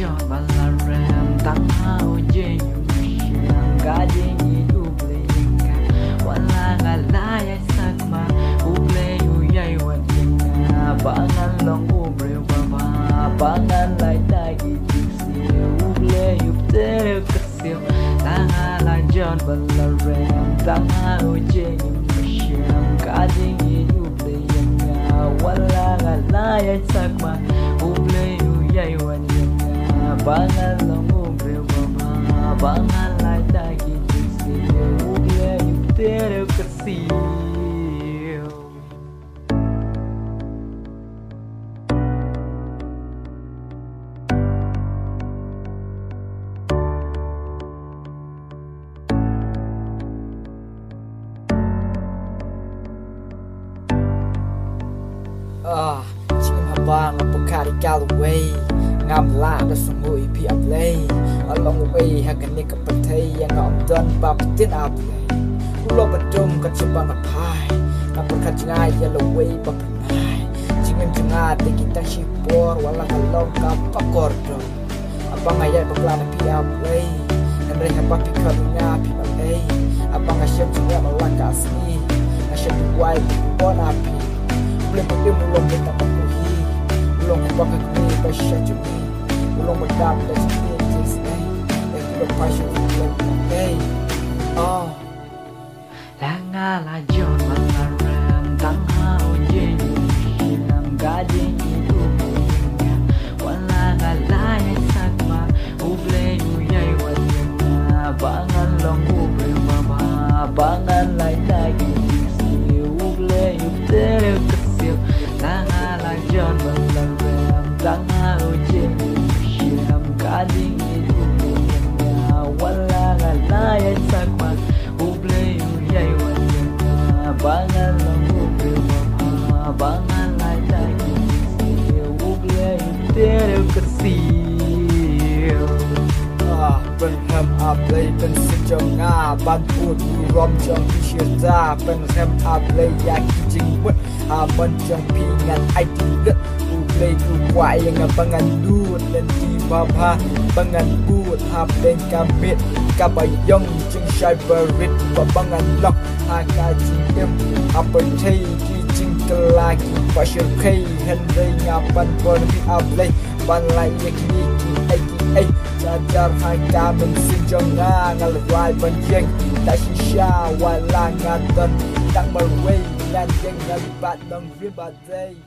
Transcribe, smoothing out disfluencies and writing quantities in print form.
John Balarem Tangha Uje Yushang Gading Ublinga Wala Galaya Sakma Uble Uyay Wadinga Bangan Long Ubre Baba Bangan Lai Dagi Jiksi Uble Yupte Kasil Tangha La John Balarem Tangha Uje Yushang Gading Ublinga Wala Galaya Sakma Uble Uyay Wadinga Bangan Long Ubre Baba Bangan Lai Dagi Jiksi Uble Yupte Kasil. Chicken habang ang pagkarikal away Ngam la da sungui pi aplay Along the way hagani kapatay Yang ang don papitin aplay Ulo badum kat sabang apay Napagkat ngay yellow way papanay Chicken jengate kita shipor Walang halong kapakordo Abang ayat paglana pi aplay Nanray hapapi karunya pi aplay Abang asyam jengya malaka asli Asyam duway pipon api Boleh pergi mulung kita pakuhi Mulung kubakak ni basya jumi Mulung medam dan sini jisnai Dan kita pasya mulung hey Langa la John Balarem Tangha Uje Yushang Gading Ublinga Wala Galaya Sakma Uble Uyay Wadinga Bangan Long Ubre Baba Bangan Lai Dagi Jiksi Uble Yupte Kasil Tangha la John Balarem Tangha Uje Yushang Gading Ublinga Wala Galaya Sakma Uble Uyay Wadinga Bangan Long Ubre Baba Bangan Lai Dagi Jiksi Uble Yupte Kasil. Penhem aplay pen sejong ban put rom jong pisyata penhem aplay yaki jingwet aman jong pingan ai tiga uplay kuai yang bangan dut dan di baba bangan but hapen kamit kabayong jing cyberit bangan lock haka jingem apa thai ki jing kelaki pasir kai henry ngapan pon pi aplay ban lai yaki ai Jajar haka mensejong ngalwai banjeng tak shisha wala ngadon tak berway dan jeng ngalibat dong vi badai